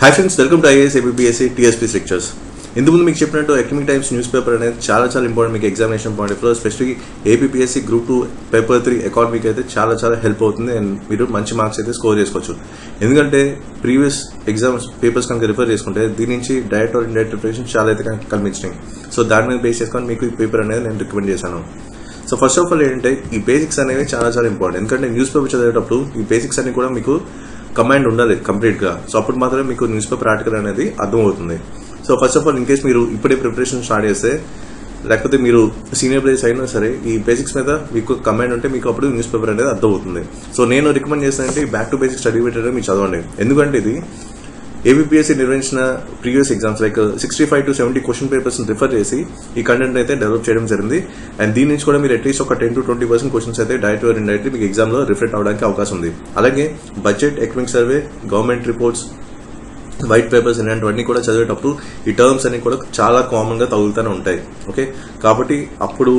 Hi friends, welcome to IAS APSC tsp lectures. ఇంతకుముందు మీకు చెప్పినట్టు ఎకనామిక్ టైమ్స్ న్యూస్ పేపర్ అనేది చాలా ఇంపార్టెంట్ మీకు examination point of view, especially APSC group 2 paper 3 ఎకానమీకి అయితే చాలా హెల్ప్ అవుతుంది. అండ్ మీరు మంచి మార్క్స్ అయితే స్కోర్ చేసుకోవచ్చు. ఎందుకంటే ప్రీవియస్ ఎగ్జామ్స్ పేపర్స్ కనుక రిఫర్ చేసుకుంటే దీని నుంచి డైరెక్ట్ ఆర్ ఇండైరెక్ట్ ప్రిపరేషన్ చాలా అయితే కనిపించినాయి. సో దాని మీద బేస్ చేసుకొని మీకు ఈ పేపర్ అనేది నేను రికమెండ్ చేశాను. సో ఫస్ట్ ఆఫ్ ఆల్ ఏంటంటే ఈ బేసిక్స్ అనేవి చాలా ఇంపార్టెంట్. ఎందుకంటే న్యూస్ పేపర్ చదివేటప్పుడు ఈ బేసిక్స్ అన్ని కూడా మీకు కమాండ్ ఉండాలి కంప్లీట్ గా. సో అప్పుడు మాత్రమే మీకు న్యూస్ పేపర్ ఆర్టికల్ అనేది అర్థమవుతుంది. So first of all in case మీరు ఇప్పుడే ప్రిపరేషన్ స్టార్ట్ చేస్తే, లేకపోతే మీరు సీనియర్ ప్లేయర్స్ అయినా సరే, ఈ బేసిక్స్ మీద మీకు కమాండ్ ఉంటే మీకు అప్పుడు న్యూస్ పేపర్ అనేది అర్థమవుతుంది. సో నేను రికమెండ్ చేస్తానంటే ఈ back to basics study material మీరు చదవండి. ఎందుకంటే ఇది ఏపీఎస్సీ నిర్వహించిన previous exams like 65 to 70 question papers refer చేసి ఈ కంటెంట్ అయితే డెవలప్ చేయడం జరిగింది. అండ్ దీని నుంచి కూడా మీరు అట్లీస్ట్ ఒక 10 to 20% క్వశ్చన్స్ అయితే డైరెక్ట్ ఆర్ ఇండైరెక్ట్లీ మీకు ఎగ్జామ్ లో రిఫ్లెక్ట్ అవడానికి అవకాశం ఉంది. అలాగే budget, economic survey, government reports, white papers ఇలాంటివన్నీ కూడా చదివేటప్పుడు ఈ టర్మ్స్ అన్ని కూడా చాలా కామన్ గా తగులుతూనే ఉంటాయి. ఓకే, కాబట్టి అప్పుడు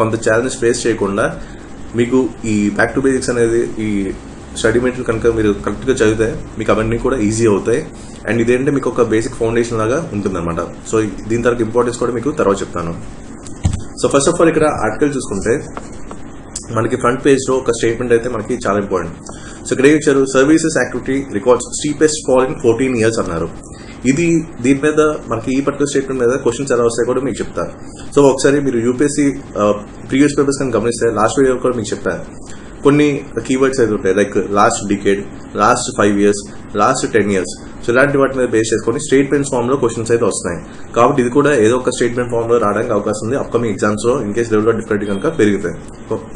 కొంత ఛాలెంజ్ ఫేస్ చేయకుండా మీకు ఈ బ్యాక్ టు బేసిక్స్ అనేది ఈ స్టడీ మెటీరియల్ కనుక మీరు కరెక్ట్ గా చదివితే మీకు అవన్నీ కూడా ఈజీ అవుతాయి. అండ్ ఇదేంటే మీకు ఒక బేసిక్ ఫౌండేషన్ లాగా ఉంటుందన్నమాట. సో దీని తర్వాత ఇంపార్టెన్స్ కూడా మీకు తర్వాత చెప్తాను. సో ఫస్ట్ ఆఫ్ ఆల్ ఇక్కడ ఆర్టికల్ చూసుకుంటే మనకి ఫ్రంట్ పేజ్ లో ఒక స్టేట్మెంట్ అయితే మనకి చాలా ఇంపార్టెంట్. సో ఇక్కడ ఏం ఇచ్చారు, services activity records steepest fall in 14 years అన్నారు. దీని మీద మనకి ఈ పర్టికులర్ స్టేట్మెంట్ మీద క్వశ్చన్స్ ఎలా వస్తాయి కూడా మీకు చెప్తారు. సో ఒకసారి మీరు యూపీఎస్సీ ప్రీవియస్ పేపర్స్ కానీ గమనిస్తే లాస్ట్ వీడియో కూడా మీకు చెప్పారు కొన్ని కీవర్డ్స్ అయితే ఉంటాయి like last decade, last 5 years, last 10 years. So ఇలాంటి వాటి మీద బేస్ చేసుకుని స్టేట్మెంట్స్ ఫామ్ లో క్వశ్చన్స్ అయితే వస్తున్నాయి. కాబట్టి ఇది కూడా ఏదో ఒక స్టేట్మెంట్ ఫామ్ లో రావడానికి అవకాశం ఉంది అప్కమింగ్ ఎగ్జామ్స్ లో, in case level of difficulty కనుక పెరుగుతాయి.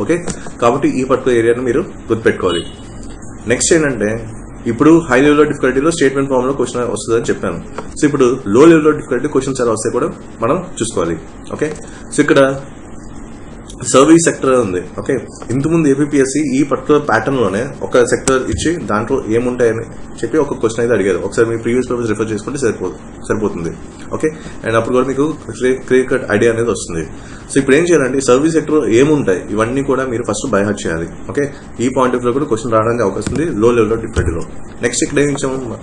ఓకే, కాబట్టి ఈ పర్టికులర్ ఏరియాను మీరు గుర్తుపెట్టుకోవాలి. నెక్స్ట్ ఏంటంటే ఇప్పుడు హై లెవెల్ ఆఫ్ డిఫికల్టీలో స్టేట్మెంట్ ఫామ్ లో క్వశ్చన్ వస్తుందని చెప్పాను. సో ఇప్పుడు లో లెవెల్ ఆఫ్ డిఫికల్టీ క్వశ్చన్స్ ఎలా వస్తాయి కూడా మనం చూసుకోవాలి. ఓకే, సో ఇక్కడ సర్వీస్ సెక్టర్ ఉంది. ఓకే, ఇంతకుముందు ఏపీఎస్సీ ఈ పర్టికులర్ ప్యాటర్న్ లోనే ఒక సెక్టర్ ఇచ్చి దాంట్లో ఏముంటాయని చెప్పి ఒక క్వశ్చన్ అయితే అడిగారు. ఒకసారి మీ ప్రీవియస్ పేపర్స్ రిఫర్ చేసుకుంటే సరిపోతుంది. ఓకే, అండ్ అప్పుడు కూడా మీకు క్లియర్ కట్ ఐడియా అనేది వస్తుంది. సో ఇప్పుడు ఏం చేయాలంటే సర్వీస్ సెక్టర్ ఏముంటాయి ఇవన్నీ కూడా మీరు ఫస్ట్ బై హార్ట్ చేయాలి. ఓకే, ఈ పాయింట్ ఆఫ్ వ్యూ కూడా క్వశ్చన్ రావడానికి అవకాశం ఉంది లో లెవెల్ ఆఫ్ డిఫికల్టీలో. నెక్స్ట్ ఇక్కడ ఏం ఇచ్చాము,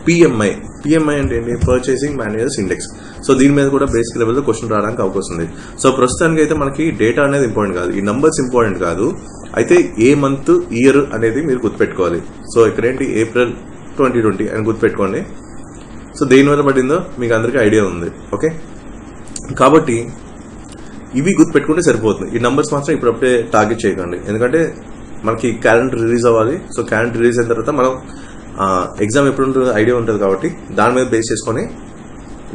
పిఎంఐ అంటే ఏంటి, పర్చేసింగ్ మేనేజర్స్ ఇండెక్స్. సో దీని మీద కూడా బేసిక్ లెవెల్లో క్వశ్చన్ రావడానికి అవకాశం ఉంది. సో ప్రస్తుతానికి అయితే మనకి డేటా అనేది ఇంపార్టెంట్ కాదు, ఈ నంబర్స్ ఇంపార్టెంట్ కాదు, అయితే ఏ మంత్ ఇయర్ అనేది మీరు గుర్తుపెట్టుకోవాలి. సో ఇక్కడ ఏంటి April 2020 అని గుర్తుపెట్టుకోండి. సో దేనివల్ల పడిందో మీకు అందరికీ ఐడియా ఉంది. ఓకే, కాబట్టి ఇవి గుర్తుపెట్టుకుంటే సరిపోతుంది. ఈ నంబర్స్ మాత్రం ఇప్పుడప్పుడే టార్గెట్ చేయకండి, ఎందుకంటే మనకి క్యాలెండర్ రిలీజ్ అవ్వాలి. సో క్యాలెండర్ రిలీజ్ అయిన తర్వాత మనం ఎగ్జామ్ ఎప్పుడు ఉంటుందో ఐడియా ఉంటుంది, కాబట్టి దాని మీద బేస్ చేసుకొని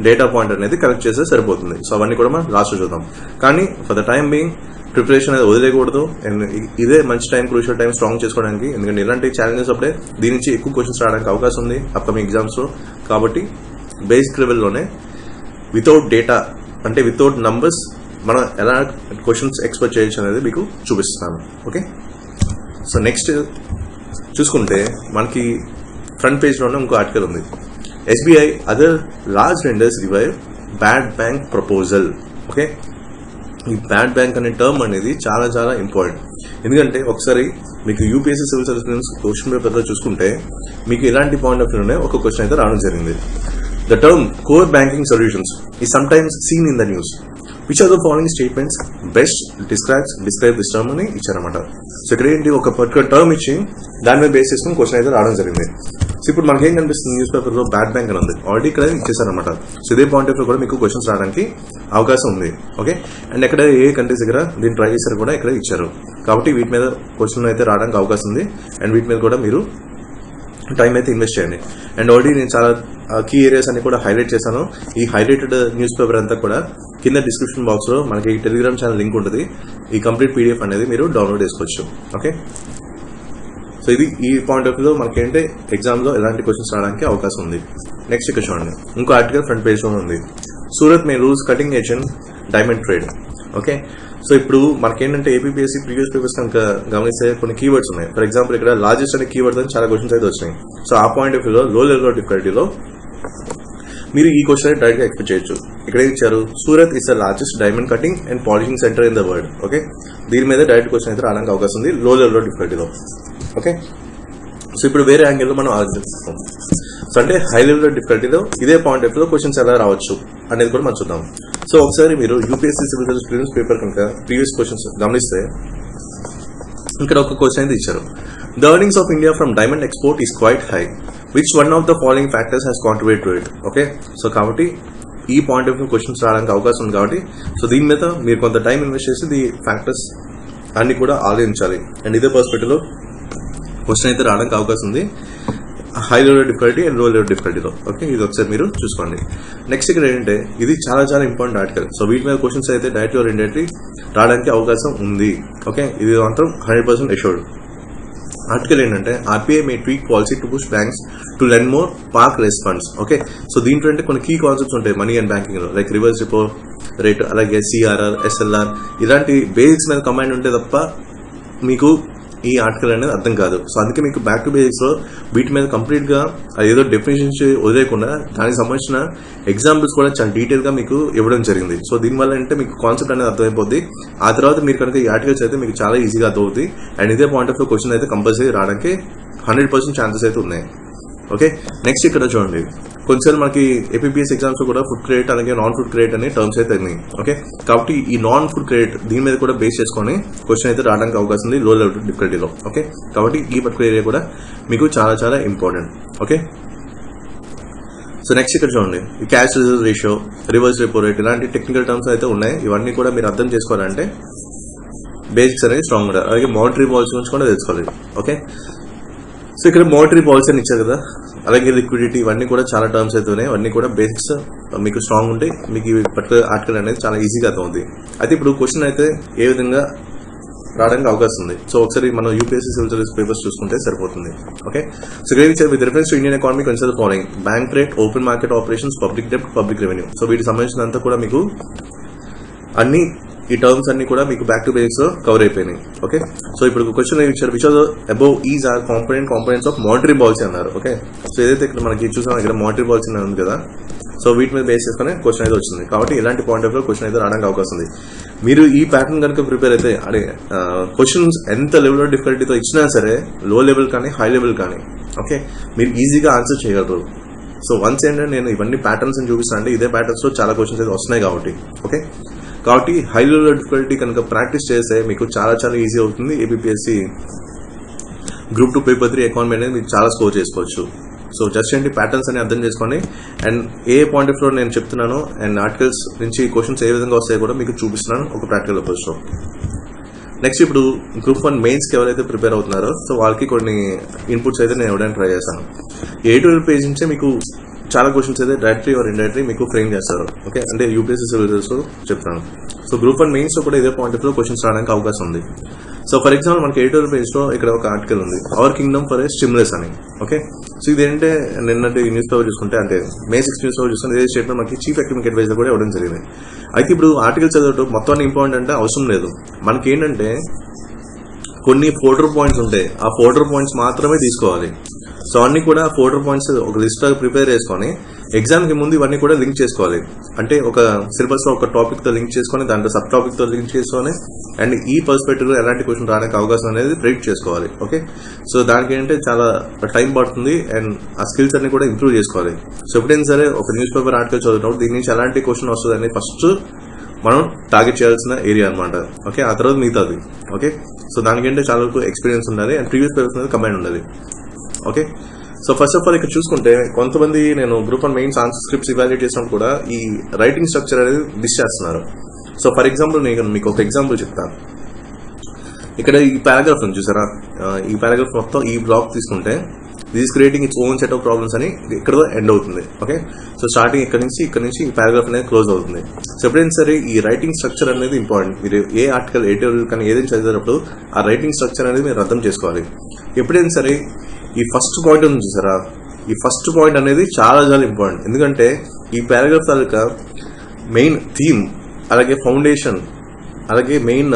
డేటా పాయింట్ అనేది కరెక్ట్ చేస్తే సరిపోతుంది. సో అవన్నీ కూడా మనం లాస్ట్ చూద్దాం. కానీ for the time being preparation అనేది వదిలేయకూడదు. అండ్ ఇదే మంచి టైం, క్రూషియల్ టైం స్ట్రాంగ్ చేసుకోవడానికి. ఎందుకంటే ఇలాంటి ఛాలెంజెస్ అప్పుడే దీని నుంచి ఎక్కువ క్వశ్చన్స్ రావడానికి అవకాశం ఉంది అప్కమింగ్ ఎగ్జామ్స్ లో. కాబట్టి బేసిక్ లెవెల్లోనే వితౌట్ డేటా అంటే వితౌట్ నంబర్స్ మనం ఎలా క్వశ్చన్స్ ఎక్స్పెక్ట్ చేయొచ్చు అనేది మీకు చూపిస్తాను. ఓకే, సో నెక్స్ట్ చూసుకుంటే మనకి ఫ్రంట్ పేజ్ లోనే ఇంకో ఆర్టికల్ ఉంది, SBI other large lenders revive bad bank proposal. Okay, ఈ బ్యాడ్ బ్యాంక్ అనే టర్మ్ అనేది చాలా ఇంపార్టెంట్. ఎందుకంటే ఒకసారి మీకు UPSC civil services question paper లో చూసుకుంటే మీకు ఇలాంటి పాయింట్ ఆఫ్ వ్యూలోనే ఒక క్వశ్చన్ అయితే రావడం జరిగింది. The term core banking solutions is sometimes seen in the news. Which are the following statements best describe this term అని ఇచ్చారన్నమాట. సో ఇక్కడ ఏంటి, ఒక పర్టికులర్ టర్మ్ ఇచ్చి దాని మీద బేస్ చేసుకుని క్వశ్చన్ అయితే రావడం జరిగింది. సో ఇప్పుడు మనకేం కనిపిస్తుంది, న్యూస్ పేపర్ లో బ్యాడ్ బ్యాంక్ అని ఉంది, ఆల్రెడీ ఇక్కడ ఇచ్చేసారనమాట. సో ఇదే పాయింట్ ఆఫ్ వ్యూ కూడా మీకు క్వశ్చన్స్ రావడానికి అవకాశం ఉంది. ఓకే, అండ్ ఎక్కడ ఏ కంట్రీస్ దగ్గర దీన్ని ట్రై చేశారు కూడా ఇక్కడ ఇచ్చారు. కాబట్టి వీటి మీద క్వశ్చన్ అయితే రావడానికి అవకాశం ఉంది. అండ్ వీటి మీద కూడా మీరు టైం అయితే ఇన్వెస్ట్ చేయండి. అండ్ ఆల్రెడీ నేను చాలా కీ ఏరియాస్ అన్ని కూడా హైలైట్ చేశాను. ఈ హైలైటెడ్ న్యూస్ పేపర్ అంతా కూడా కింద డిస్క్రిప్షన్ బాక్స్ లో మనకి టెలిగ్రామ్ ఛానల్ లింక్ ఉంటుంది. ఈ కంప్లీట్ పీడిఎఫ్ అనేది మీరు డౌన్లోడ్ చేసుకోవచ్చు. ఓకే, సో ఇది ఈ పాయింట్ ఆఫ్ వ్యూలో మనకి ఏంటంటే ఎగ్జామ్ లో ఎలాంటి క్వశ్చన్స్ రావడానికి అవకాశం ఉంది. నెక్స్ట్ ఇక్కడ చూడండి, ఇంకో ఆర్టికల్ ఫ్రంట్ పేజ్ లో ఉంది, Surat may rules cutting edge in diamond trade. Okay, so ఇప్పుడు మనకేంటంటే ఏపీఎస్సీ ప్రీవియస్ పేపర్స్ కనుక గమనిస్తే కొన్ని కీవర్డ్స్ ఉన్నాయి. ఫర్ ఎగ్జాంపుల్ ఇక్కడ లార్జెస్ట్ అనే కీవర్డ్ అని చాలా క్వశ్చన్స్ అయితే వచ్చినాయి. సో ఆ పాయింట్ ఆఫ్ వ్యూలో లో లెవెల్ ఆఫ్ డిఫికల్టీలో మీరు ఈ క్వశ్చన్ డైరెక్ట్ గా ఎక్స్పెక్ట్ చేయొచ్చు. ఇక్కడ ఇచ్చారు, Surat is the largest diamond cutting and polishing centre in the world. Okay, దీని మీద డైరెక్ట్ క్వశ్చన్ అయితే రావడానికి అవకాశం ఉంది లో లెవెల్ ఆఫ్ డిఫికల్టీలో. ఓకే, సో ఇప్పుడు వేరే యాంగిల్లో మనం ఆలోచిస్తాం. సో అంటే హై లెవెల్ డిఫికల్టీలో ఇదే పాయింట్ ఆఫ్ లో క్వశ్చన్స్ ఎలా రావచ్చు అనేది కూడా మనం చూద్దాం. సో ఒకసారి మీరు UPSC civil service prelims paper కనుక ప్రీవియస్ క్వశ్చన్స్ గమనిస్తే ఇక్కడ ఒక క్వశ్చన్ అయితే ఇచ్చారు. The earnings of India from diamond export is quite high, which one of the following factors has contribute to it. Okay, so కాబట్టి ఈ పాయింట్ ఆఫ్ వ్యూ క్వశ్చన్స్ రావడానికి అవకాశం ఉంది. కాబట్టి సో దీని మీద మీరు కొంత టైం ఇన్వెస్ట్ చేసి ఈ ఫ్యాక్టర్స్ అన్ని కూడా ఆలోచించాలి. అండ్ ఇదే పర్స్పెక్టివ్ లో క్వశ్చన్ అయితే రావడానికి అవకాశం ఉంది, హై లెవెల్ డిఫికల్టీ అండ్ లో లెవెల్ డిఫికల్టీలో. ఓకే, ఇది ఒకసారి మీరు చూసుకోండి. నెక్స్ట్ ఇక్కడ ఏంటంటే ఇది చాలా చాలా ఇంపార్టెంట్ ఆర్టికల్. సో వీటి మీద క్వశ్చన్స్ అయితే డైరెక్ట్లీ ఆర్ ఇండైరెక్ట్లీ రావడానికి అవకాశం ఉంది. ఓకే, ఇది మాత్రం 100% అష్యూర్డ్. ఆర్టికల్ ఏంటంటే RBI May tweak policy to push banks to lend more park less funds. Okay, so దీంట్లో అంటే కొన్ని కీ కాన్సెప్ట్స్ ఉంటాయి మనీ అండ్ బ్యాంకింగ్ లో, లైక్ రివర్స్ రిపో రేట్, అలాగే సిఆర్ఆర్, ఎస్ఎల్ఆర్, ఇలాంటి బేసిక్స్ మీద కమాండ్ ఉంటే తప్ప మీకు ఈ ఆర్టికల్ అనేది అర్థం కాదు. సో అందుకే మీకు బ్యాక్ టు బేసిక్స్ లో వీటి మీద కంప్లీట్ గా ఏదో డెఫినేషన్స్ వదిలేకుండా దానికి సంబంధించిన ఎగ్జాంపుల్స్ కూడా చాలా డీటెయిల్ గా మీకు ఇవ్వడం జరిగింది. సో దీనివల్ల అంటే మీకు కాన్సెప్ట్ అనేది అర్థమైపోద్ది. ఆ తర్వాత మీరు కనుక ఈ ఆర్టికల్స్ అయితే మీకు చాలా ఈజీగా అర్థమవుతుంది. అండ్ ఇదే పాయింట్ ఆఫ్ క్వశ్చన్ అయితే కంపల్సరీ రావడానికి 100% ఛాన్సెస్ అయితే ఉన్నాయి. ఓకే, నెక్స్ట్ ఇక్కడ చూడండి, కొంచెం మనకి ఏపీపీఎస్ ఎగ్జామ్స్ కూడా ఫుడ్ క్రెడిట్ అలాగే నాన్ ఫుడ్ క్రెడిట్ అనే టర్మ్స్ అయితే ఉన్నాయి. ఓకే, కాబట్టి ఈ నాన్ ఫుడ్ క్రెడిట్ దీని మీద కూడా బేస్ చేసుకొని క్వశ్చన్ అయితే రావడానికి అవకాశం ఉంది లో లెవెల్ డిఫికల్టీలో. ఓకే, కాబట్టి ఈ పర్టికులర్ ఏరియా కూడా మీకు చాలా చాలా ఇంపార్టెంట్. ఓకే, సో నెక్స్ట్ ఇక్కడ చూడండి, ఈ cash reserve ratio, reverse repo rate, ఇలాంటి టెక్నికల్ టర్మ్స్ అయితే ఉన్నాయి. ఇవన్నీ కూడా మీరు అర్థం చేసుకోవాలంటే బేసిక్స్ అనేది స్ట్రాంగ్ ఉండాలి. అలాగే మానిటరీ పాలసీ గురించి కూడా తెలుసుకోవాలి. ఓకే, సో ఇక్కడ మానిటరీ పాలసీ అని ఇచ్చారు కదా, అలాగే లిక్విడిటీ, ఇవన్నీ కూడా చాలా టర్మ్స్ అయితే ఉన్నాయి. అవన్నీ కూడా బేసిక్స్ మీకు స్ట్రాంగ్ ఉంటాయి. మీకు ఈ పర్టికులర్ ఆర్టికల్ అనేది చాలా ఈజీగా అర్థమవుతుంది. అయితే ఇప్పుడు క్వశ్చన్ అయితే ఏ విధంగా రావడానికి అవకాశం ఉంది. సో ఒకసారి మనం యూపీఎస్సీ సివిల్ సర్వీస్ పేపర్స్ చూసుకుంటే సరిపోతుంది. Okay, so with reference to Indian economy consider following: bank rate, open market operations, public డెప్ట్, పబ్లిక్ రెవెన్యూ. సో వీటికి సంబంధించినంతా కూడా మీకు అన్ని ఈ టర్మ్స్ అన్ని కూడా మీకు బ్యాక్ టు బేసిక్స్ లో కవర్ అయిపోయినాయి. ఓకే, సో ఇప్పుడు క్వశ్చన్ ఇచ్చారు, which are above is are components of monetary policy అన్నారు. ఓకే, సో ఏదైతే ఇక్కడ మనకి చూసాం ఇక్కడ మానిటరీ పాలసీ ఉంది కదా, సో వీటి మీద బేస్ చేసుకుని క్వశ్చన్ అయితే వచ్చింది. కాబట్టి ఇలాంటి పాయింట్ ఆఫ్ లో క్వశ్చన్ అయితే రావడానికి అవకాశం ఉంది. మీరు ఈ ప్యాటర్న్ కనుక ప్రిపేర్ అయితే అదే క్వశ్చన్స్ ఎంత లెవెల్ ఆఫ్ డిఫికల్టీతో ఇచ్చినా సరే, లో లెవెల్ కానీ హై లెవెల్ కానీ, ఓకే, మీరు ఈజీగా ఆన్సర్ చేయగలరు. సో వన్స్ ఏంటంటే నేను ఇవన్నీ ప్యాటర్న్స్ అని చూపిస్తాను అంటే ఇదే ప్యాటర్న్స్ లో చాలా క్వశ్చన్స్ అయితే వస్తున్నాయి కాబట్టి. ఓకే, కాబట్టి హై లెవెల్ డిఫికల్టీ కనుక ప్రాక్టీస్ చేస్తే మీకు చాలా చాలా ఈజీ అవుతుంది. ఏపీపీఎస్సీ గ్రూప్ 2 పేపర్ 3 ఎకానమీ అనేది మీరు చాలా స్కోర్ చేసుకోవచ్చు. సో జస్ట్ ఏంటి ప్యాటర్న్స్ అని అర్థం చేసుకోండి. అండ్ ఏ పాయింట్ ఆఫ్ లో నేను చెప్తున్నాను అండ్ ఆర్టికల్స్ నుంచి క్వశ్చన్స్ ఏ విధంగా వస్తాయో కూడా మీకు చూపిస్తున్నాను ఒక ప్రాక్టికల్ అప్రోచ్ లో. నెక్స్ట్ ఇప్పుడు గ్రూప్ 1 మెయిన్స్ కి ఎవరైతే ప్రిపేర్ అవుతున్నారో సో వాళ్ళకి కొన్ని ఇన్పుట్స్ అయితే నేను ఇవ్వడానికి ట్రై చేశాను. 8 పేజ్ నుంచే మీకు చాలా క్వశ్చన్స్ అయితే డైరెక్ట్లీ ఆర్ ఇండైరెక్ట్లీ మీకు ఫ్రేమ్ చేస్తారు. ఓకే, అంటే యూపీఎస్సీ సివిల్ సర్వీస్ చెప్తాను. సో గ్రూప్ 1 మెయిన్స్ లో కూడా ఇదే పాయింట్ ఆఫ్ లో క్వశ్చన్స్ రావడానికి అవకాశం ఉంది. సో ఫర్ ఎగ్జాంపుల్ మనకి 8 పేజ్ లో ఇక్కడ ఒక ఆర్టికల్ ఉంది, our kingdom for a stimulus అని. ఓకే, సో ఇదేంటే నిన్నటి న్యూస్ పేపర్ చూసుకుంటే అంటే May 6 న్యూస్ పేపర్ చూసుకుంటే ఇదే స్టేట్మెంట్ మనకి చీఫ్ ఎకనామిక్ అడ్వైజర్ కూడా ఇవ్వడం జరిగింది. అయితే ఇప్పుడు ఆర్టికల్ చదవడం మొత్తం ఇంపార్టెంట్ అంటే అవసరం లేదు. మనకి ఏంటంటే కొన్ని ఫోల్డర్ పాయింట్స్ ఉంటాయి, ఆ ఫోల్డర్ పాయింట్స్ మాత్రమే తీసుకోవాలి. సో అన్ని కూడా ఫోల్డర్ పాయింట్స్ ఒక లిస్ట్ లాగా ప్రిపేర్ చేసుకొని ఎగ్జామ్ కి ముందు ఇవన్నీ కూడా లింక్ చేసుకోవాలి. అంటే ఒక సిలబస్ లో ఒక టాపిక్ తో లింక్ చేసుకొని దాంట్లో సబ్ టాపిక్ తో లింక్ చేసుకొని అండ్ ఈ పర్స్పెక్టివ్ లో ఎలాంటి క్వశ్చన్ రావడానికి అవకాశం అనేది ప్రెడిక్ట్ చేసుకోవాలి. ఓకే, సో దానికి ఏంటంటే చాలా టైం పడుతుంది అండ్ ఆ స్కిల్స్ అన్ని కూడా ఇంప్రూవ్ చేసుకోవాలి. సో ఎప్పుడైనా సరే ఒక న్యూస్ పేపర్ ఆర్టికల్ చదువుతున్నప్పుడు దీని నుంచి ఎలాంటి క్వశ్చన్ వస్తుంది అనేది ఫస్ట్ మనం టార్గెట్ చేయాల్సిన ఏరియా అనమాట. ఓకే, ఆ తర్వాత మిగతాది. ఓకే, సో దానికంటే చాలా వరకు ఎక్స్పీరియన్స్ ఉండాలి అండ్ ప్రీవియస్ పేపర్స్ మీద కమాండ్ ఉండాలి. Okay, so first of all ఇక్కడ చూసుకుంటే కొంతమంది నేను group 1 mains answer scripts evaluate చేసినప్పుడు కూడా ఈ రైటింగ్ స్ట్రక్చర్ అనేది మిస్ చేస్తున్నారు. సో ఫర్ ఎగ్జాంపుల్ నేను మీకు ఒక ఎగ్జాంపుల్ చెప్తాను. ఇక్కడ ఈ పారాగ్రాఫ్ ఉంది చూసారా, ఈ పారాగ్రాఫ్ మొత్తం ఈ బ్లాక్ తీసుకుంటే this creating its own set of problems అని ఇక్కడ ఎండ్ అవుతుంది. ఓకే, సో స్టార్టింగ్ ఇక్కడ నుంచి ఈ పారాగ్రాఫ్ అనేది క్లోజ్ అవుతుంది. సో ఎప్పుడైనా సరే ఈ రైటింగ్ స్ట్రక్చర్ అనేది ఇంపార్టెంట్. మీరు ఏ ఆర్టికల్ కానీ ఏదైనా చదివేటప్పుడు ఆ రైటింగ్ స్ట్రక్చర్ అనేది మీరు అర్థం చేసుకోవాలి. ఎప్పుడైనా సరే ఈ ఫస్ట్ పాయింట్ ఉంది చూసారా, ఈ ఫస్ట్ పాయింట్ అనేది చాలా చాలా ఇంపార్టెంట్. ఎందుకంటే ఈ పారాగ్రాఫ్ తాలూకా మెయిన్ థీమ్ అలాగే ఫౌండేషన్ అలాగే మెయిన్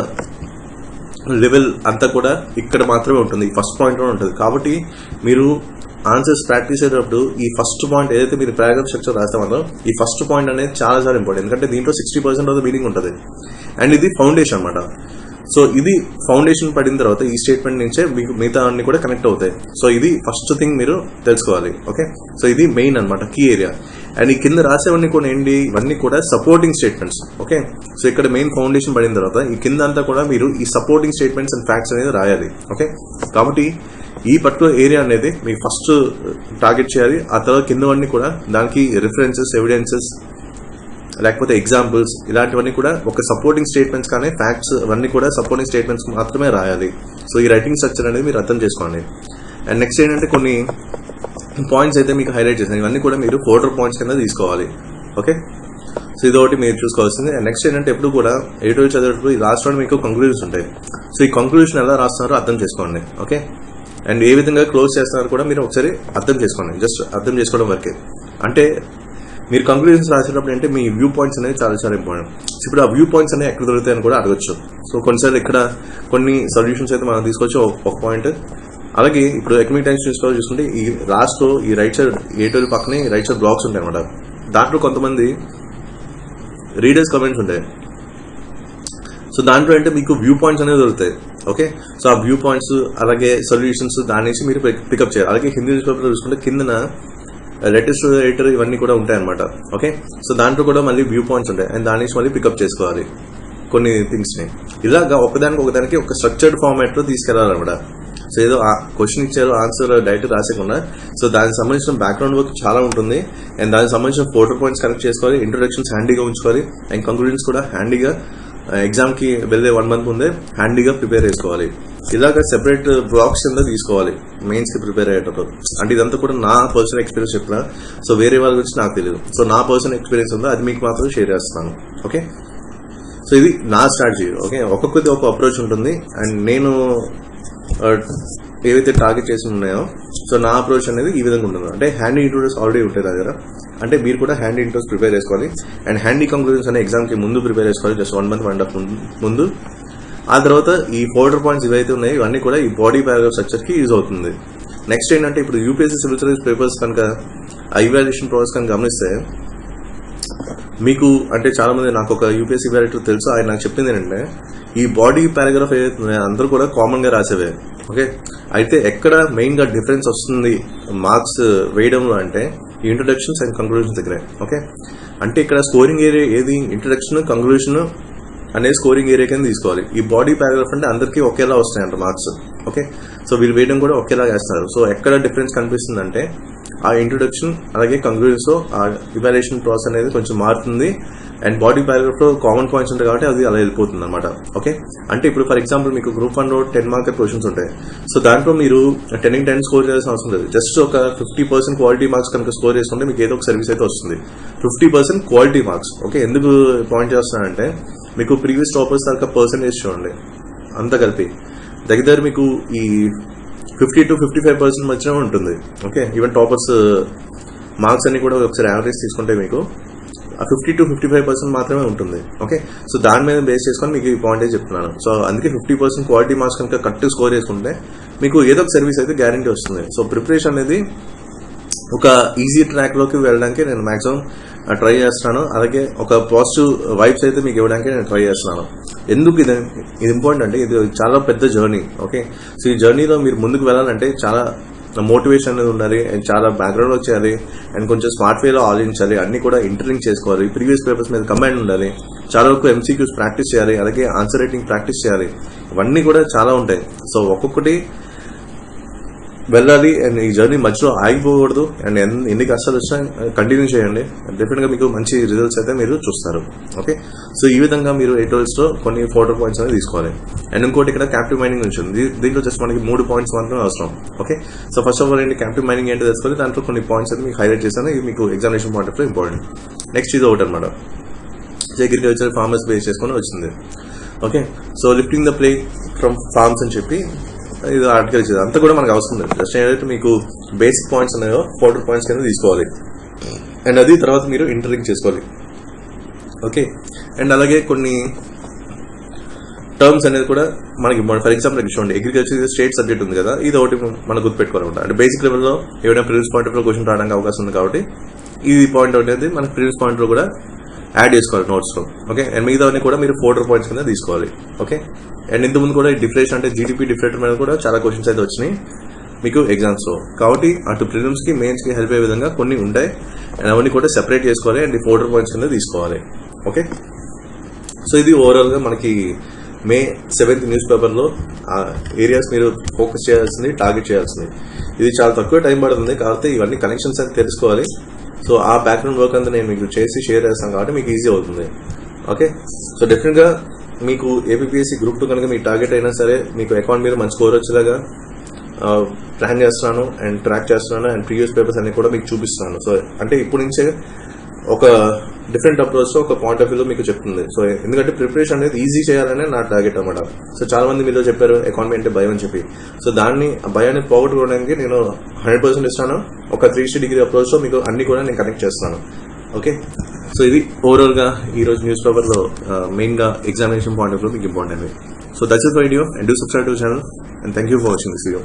లెవెల్ అంతా కూడా ఇక్కడ మాత్రమే ఉంటుంది, ఈ ఫస్ట్ పాయింట్ లో ఉంటుంది. కాబట్టి మీరు ఆన్సర్స్ ప్రాక్టీస్ చేసేటప్పుడు ఈ ఫస్ట్ పాయింట్ ఏదైతే మీరు పారాగ్రాఫ్ స్ట్రక్చర్ రాస్తామో ఈ ఫస్ట్ పాయింట్ అనేది చాలా చాలా ఇంపార్టెంట్. ఎందుకంటే దీంట్లో 60% ఆఫ్ ద మీనింగ్ ఉంటుంది అండ్ ఇది ఫౌండేషన్ అనమాట. సో ఇది ఫౌండేషన్ పడిన తర్వాత ఈ స్టేట్మెంట్ నుంచే మీకు మిగతా అన్ని కూడా కనెక్ట్ అవుతాయి. సో ఇది ఫస్ట్ థింగ్ మీరు తెలుసుకోవాలి. ఓకే, సో ఇది మెయిన్ అనమాట, కీ ఏరియా. అండ్ ఈ కింద రాసేవన్నీ కూడా ఏంటి, ఇవన్నీ కూడా సపోర్టింగ్ స్టేట్మెంట్స్. ఓకే, సో ఇక్కడ మెయిన్ ఫౌండేషన్ పడిన తర్వాత ఈ కింద అంతా కూడా మీరు ఈ సపోర్టింగ్ స్టేట్మెంట్స్ అండ్ ఫ్యాక్ట్స్ అనేది రాయాలి. ఓకే, కాబట్టి ఈ పర్టికులర్ ఏరియా అనేది మీకు ఫస్ట్ టార్గెట్ చేయాలి. ఆ తర్వాత కిందవన్నీ కూడా దానికి రిఫరెన్సెస్, ఎవిడెన్సెస్, లేకపోతే ఎగ్జాంపుల్స్, ఇలాంటివన్నీ కూడా ఒక సపోర్టింగ్ స్టేట్మెంట్స్ కానీ ఫ్యాక్ట్స్ అవన్నీ కూడా సపోర్టింగ్ స్టేట్మెంట్స్ మాత్రమే రాయాలి. సో ఈ రైటింగ్ స్ట్రక్చర్ అనేది మీరు అర్థం చేసుకోండి. అండ్ నెక్స్ట్ ఏంటంటే కొన్ని పాయింట్స్ అయితే మీకు హైలైట్ చేశాను, ఇవన్నీ కూడా మీరు ఫోల్డర్ పాయింట్స్ కింద తీసుకోవాలి. ఓకే, సో ఇదొకటి మీరు చూసుకోవాల్సింది. అండ్ నెక్స్ట్ ఏంటంటే ఎప్పుడు కూడా ఎడిటోరియల్ చదివేటప్పుడు ఈ లాస్ట్ మీకు కంక్లూజన్స్ ఉంటాయి. సో ఈ కంక్లూజన్ ఎలా రాస్తున్నారో అర్థం చేసుకోండి. ఓకే, అండ్ ఏ విధంగా క్లోజ్ చేస్తున్నారో కూడా మీరు ఒకసారి అర్థం చేసుకోండి. జస్ట్ అర్థం చేసుకోవడం వరకే. అంటే మీరు కంక్లూజన్స్ రాసేటప్పుడు అంటే మీ వ్యూ పాయింట్స్ అనేవి చాలా చాలా ఇంపార్టెంట్. ఇప్పుడు ఆ వ్యూ పాయింట్స్ అనేవి ఎక్కడ దొరుకుతాయని కూడా అడగచ్చు. సో కొన్నిసార్లు ఇక్కడ కొన్ని సొల్యూషన్స్ అయితే మనం తీసుకొచ్చి ఒక పాయింట్. అలాగే ఇప్పుడు ఎకనామిక్ టైమ్స్ చూసుకుంటే ఈ లాస్ట్ లో ఈ రైట్ సైడ్ ఎడిటోరియల్ పక్కనే రైట్ సైడ్ బ్లాగ్స్ ఉంటాయి అనమాట. దాంట్లో కొంతమంది రీడర్స్ కమెంట్స్ ఉంటాయి. సో దాంట్లో అంటే మీకు వ్యూ పాయింట్స్ అనేవి దొరుకుతాయి. ఓకే, సో ఆ వ్యూ పాయింట్స్ అలాగే సొల్యూషన్స్ దాని నుంచి మీరు పికప్ చేయాలి. అలాగే హిందీ న్యూస్ పేపర్ చూసుకుంటే కిందన లేటెస్ట్ ఎడిటర్ ఇవన్నీ కూడా ఉంటాయి అనమాట. ఓకే, సో దాంట్లో కూడా మళ్ళీ వ్యూ పాయింట్స్ ఉంటాయి. అండ్ దాని నుంచి మళ్ళీ పికప్ చేసుకోవాలి కొన్ని థింగ్స్ ని. ఇలాగా ఒకదానికి ఒక స్ట్రక్చర్డ్ ఫార్మాట్ లో తీసుకెళ్లాలన్నమాట. సో ఏదో క్వశ్చన్ ఇచ్చారు, ఆన్సర్ డైరెక్ట్ రాసేకుండా, సో దానికి సంబంధించిన బ్యాక్గ్రౌండ్ వర్క్ చాలా ఉంటుంది. అండ్ దానికి సంబంధించిన ఫోల్డర్ పాయింట్స్ కనెక్ట్ చేసుకోవాలి, ఇంట్రొడక్షన్స్ హ్యాండీగా ఉంచుకోవాలి, అండ్ కంక్లూజన్స్ కూడా హ్యాండీగా ఎగ్జామ్ కి వెళ్ళే 1 month ముందే హ్యాండీగా ప్రిపేర్ చేసుకోవాలి. ఇలాగ సెపరేట్ బ్లాక్స్ కింద తీసుకోవాలి మెయిన్స్ కి ప్రిపేర్ అయ్యేటప్పుడు. అంటే ఇదంతా కూడా నా పర్సనల్ ఎక్స్పీరియన్స్ చెప్పినా, సో వేరే వాళ్ళ గురించి నాకు తెలియదు. సో నా పర్సనల్ ఎక్స్పీరియన్స్ ఉందో అది మీకు మాత్రం షేర్ చేస్తాను. ఓకే, సో ఇది నా స్ట్రాటజీ. ఓకే, ఒక్కొక్కటి ఒక అప్రోచ్ ఉంటుంది. అండ్ నేను ఏవైతే టార్గెట్ చేసి ఉన్నాయో, సో నా అప్రోచ్ అనేది ఈ విధంగా ఉంటుంది. అంటే హ్యాండీ ఇంట్రోడ్యూస్ ఆల్రెడీ ఉంటాయి దగ్గర, అంటే మీరు కూడా హ్యాండీ ఇంట్రోస్ ప్రిపేర్ చేసుకోవాలి. అండ్ హ్యాండీ కంక్లూజన్స్ అనే ఎగ్జామ్ కి ముందు ప్రిపేర్ చేసుకోవాలి, జస్ట్ 1 month 1.5 ముందు. ఆ తర్వాత ఈ ఫోల్డర్ పాయింట్స్ ఇవైతే ఉన్నాయో ఇవన్నీ కూడా ఈ బాడీ పారాగ్రాఫ్ స్ట్రక్చర్ కి యూజ్ అవుతుంది. నెక్స్ట్ ఏంటంటే ఇప్పుడు యూపీఎస్సీ సివిల్ సర్వీస్ పేపర్స్ కనుక ఇవాల్యుయేషన్ ప్రాసెస్ కనుక గమనిస్తే మీకు అంటే చాలా మంది, నాకు ఒక యూపీఎస్సీ ఇవాల్యుయేటర్ తెలుసు, ఆయన నాకు చెప్పింది ఏంటంటే ఈ బాడీ పారాగ్రాఫ్ ఏదైతే అందరూ కూడా కామన్ గా రాసేవే. ఓకే, అయితే ఎక్కడ మెయిన్ గా డిఫరెన్స్ వస్తుంది మార్క్స్ వేయడంలో అంటే ఇంట్రొడక్షన్స్ అండ్ కంక్లూజన్స్ దగ్గరే. ఓకే, అంటే ఇక్కడ స్కోరింగ్ ఏరియా ఏది, ఇంట్రొడక్షన్ కంక్లూజన్ అనేది స్కోరింగ్ ఏరియా కింద తీసుకోవాలి. ఈ బాడీ పారాగ్రాఫ్ అంటే అందరికీ ఒకేలా వస్తాయంట మార్క్స్. ఓకే, సో వీళ్ళు వేయడం కూడా ఒకేలా వేస్తున్నారు. సో ఎక్కడ డిఫరెన్స్ కనిపిస్తుంది అంటే ఆ ఇంట్రొడక్షన్ అలాగే కంక్లూజన్స్ లో ఆ ఇవాల్యుయేషన్ ప్రాసెస్ అనేది కొంచెం మారుతుంది. అండ్ బాడీ పారాగ్రాఫ్ లో కామన్ పాయింట్స్ ఉంటాయి కాబట్టి అది అలా వెళ్ళిపోతుంది అనమాట. ఓకే, అంటే ఇప్పుడు ఫర్ ఎగ్జాంపుల్ మీకు గ్రూప్ 1 లో 10 mark క్వశ్చన్స్ ఉంటాయి. సో దాంట్లో మీరు 10 స్కోర్ చేయాల్సిన అవసరం లేదు. జస్ట్ ఒక 50% క్వాలిటీ మార్క్స్ కనుక స్కోర్ చేసుకుంటే మీకు ఏదో ఒక సర్వీస్ అయితే వస్తుంది. 50% క్వాలిటీ మార్క్స్. ఓకే, ఎందుకు పాయింట్ చేస్తున్నానంటే మీకు ప్రీవియస్ టాపర్స్ దాకా పర్సెంటేజ్ చూడండి, అంతా కలిపి దగ్గర మీకు ఈ 50 to 55% మధ్యనే ఉంటుంది. ఓకే, ఈవెన్ టాపర్స్ మార్క్స్ అన్ని కూడా ఒకసారి యావరేజ్ తీసుకుంటే మీకు 50 to 55% మాత్రమే ఉంటుంది. ఓకే, సో దాని మీద బేస్ చేసుకొని మీకు ఈ పాయింటేజ్ చెప్తున్నాను. సో అందుకే 50% క్వాలిటీ మార్క్స్ కనుక కరెక్ట్ స్కోర్ చేసుకుంటే మీకు ఏదో ఒక సర్వీస్ అయితే గ్యారంటీ వస్తుంది. సో ప్రిపరేషన్ అనేది ఒక ఈజీ ట్రాక్ లోకి వెళ్ళడానికి నేను మాక్సిమం ట్రై చేస్తున్నాను. అలాగే ఒక పాజిటివ్ వైబ్స్ అయితే మీకు ఇవ్వడానికి నేను ట్రై చేస్తున్నాను. ఎందుకు ఇది ఇంపార్టెంట్ అంటే ఇది చాలా పెద్ద జర్నీ. ఓకే, సో ఈ జర్నీలో మీరు ముందుకు వెళ్ళాలంటే చాలా మోటివేషన్ అనేది ఉండాలి, అండ్ చాలా బ్యాక్గ్రౌండ్ వర్క్ చేయాలి, అండ్ కొంచెం స్మార్ట్ వేలో ఆలోచించాలి, అన్ని కూడా ఇంటర్లింక్ చేసుకోవాలి, ప్రీవియస్ పేపర్స్ మీద కమాండ్ ఉండాలి, చాలా వరకు ఎంసీక్యూస్ ప్రాక్టీస్ చేయాలి, అలాగే ఆన్సర్ రైటింగ్ ప్రాక్టీస్ చేయాలి. ఇవన్నీ కూడా చాలా ఉంటాయి. సో ఒక్కొక్కటి వెళ్ళాలి. అండ్ ఈ జర్నీ మధ్యలో ఆగిపోకూడదు. అండ్ ఎన్ని కష్టాలు వచ్చినా కంటిన్యూ చేయండి. డెఫినెట్ గా మీకు మంచి రిజల్ట్స్ అయితే మీరు చూస్తారు. ఓకే, సో ఈ విధంగా మీరు ఎడిటోరియల్స్ లో కొన్ని ఫోటో పాయింట్స్ అనేది తీసుకోవాలి. అండ్ ఇంకోటి ఇక్కడ క్యాప్టివ్ మైనింగ్ నుంచి ఉంది. దీంట్లో జస్ట్ మనకి 3 points మాత్రమే అవసరం. Okay, so first of all ఏంటి క్యాప్టివ్ మైనింగ్ ఏంటో తెలుసుకోవాలి. దాంట్లో కొన్ని పాయింట్స్ అయితే మీకు హైలైట్ చేశాను, ఇది మీకు examination point of important. Next ఇది ఒకటి అనమాట, అగ్రికల్చర్ ఫార్మర్స్ బేస్ చేసుకుని వచ్చింది. Okay, so lifting the play from farms అని చెప్పి ఇది ఆర్టికల్ ఇచ్చేది. అంతా కూడా మనకు అవసరం లేదు. జస్ట్ ఏదైతే మీకు బేసిక్ పాయింట్స్ ఉన్నాయో ఫోటో పాయింట్స్ కింద తీసుకోవాలి. అండ్ అది తర్వాత మీరు ఇంటర్లింక్ చేసుకోవాలి. ఓకే, అండ్ అలాగే కొన్ని టర్మ్స్ అనేది కూడా మనకి ఫర్ ఎగ్జాంపుల్ చూడండి, అగ్రికల్చర్ స్టేట్ సబ్జెక్ట్ ఉంది కదా, ఇది ఒకటి మనం గుర్తుపెట్టుకోవాలన్నమాట. అంటే బేసిక్ లెవెల్లో ఏమైనా ప్రీవియస్ పాయింట్ ఆఫ్ లో క్వశ్చన్ రావడానికి అవకాశం ఉంది కాబట్టి ఈ పాయింట్ అనేది మనకి ప్రీవియస్ పాయింట్ లో కూడా యాడ్ చేసుకోవాలి నోట్స్లో. ఓకే, అండ్ మిగతావన్నీ కూడా మీరు 4 పాయింట్స్ కింద తీసుకోవాలి. ఓకే, అండ్ ఇంతకుముందు కూడా డిఫరెన్స్ అంటే జీడిపి డిఫరెంటర్ మీద కూడా చాలా క్వశ్చన్స్ అయితే వచ్చినాయి మీకు ఎగ్జామ్స్లో. కాబట్టి అటు ప్రిలిమ్స్కి మెయిన్స్కి హెల్ప్ అయ్యే విధంగా కొన్ని ఉంటాయి, అండ్ అవన్నీ కూడా సెపరేట్ చేసుకోవాలి అండ్ 4 పాయింట్స్ కింద తీసుకోవాలి. ఓకే, సో ఇది ఓవరాల్గా మనకి May 7th న్యూస్ పేపర్లో ఏరియాస్ మీరు ఫోకస్ చేయాల్సింది, టార్గెట్ చేయాల్సింది. ఇది చాలా తక్కువ టైం పడుతుంది కాబట్టి ఇవన్నీ కనెక్షన్స్ అయితే తెలుసుకోవాలి. సో ఆ బ్యాక్గ్రౌండ్ వర్క్ అంతా నేను మీకు చేసి షేర్ చేస్తాను కాబట్టి మీకు ఈజీ అవుతుంది. ఓకే, సో డెఫినెట్గా మీకు ఏపీఎస్సీ గ్రూప్ 2 కనుక మీ టార్గెట్ అయినా సరే మీకు అకౌంట్ మీద మంచి స్కోర్ వచ్చేలాగా ప్లాన్ చేస్తున్నాను అండ్ ట్రాక్ చేస్తున్నాను అండ్ ప్రీవియస్ పేపర్స్ అన్ని కూడా మీకు చూపిస్తున్నాను. సో అంటే ఇప్పుడు నుంచే ఒక డిఫరెంట్ అప్రోచ్ ఒక పాయింట్ ఆఫ్ వ్యూలో మీకు చెప్తుంది. సో ఎందుకంటే ప్రిపరేషన్ అనేది ఈజీ చేయాలనే నా టార్గెట్ అనమాట. సో చాలా మంది మీలో చెప్పారు ఎకానమీ అంటే భయం అని చెప్పి. సో దాన్ని భయాన్ని పోగొట్టుకోవడానికి నేను 100% ఇస్తాను. ఒక 360 డిగ్రీ అప్రోచ్లో మీకు అన్ని కూడా నేను కనెక్ట్ చేస్తున్నాను. ఓకే, సో ఇది ఓవరాల్గా ఈరోజు న్యూస్ పేపర్లో మెయిన్గా ఎగ్జామినేషన్ పాయింట్ ఆఫ్ వ్యూ మీకు important. So that's it for video and do subscribe to channel and thank you for watching this video.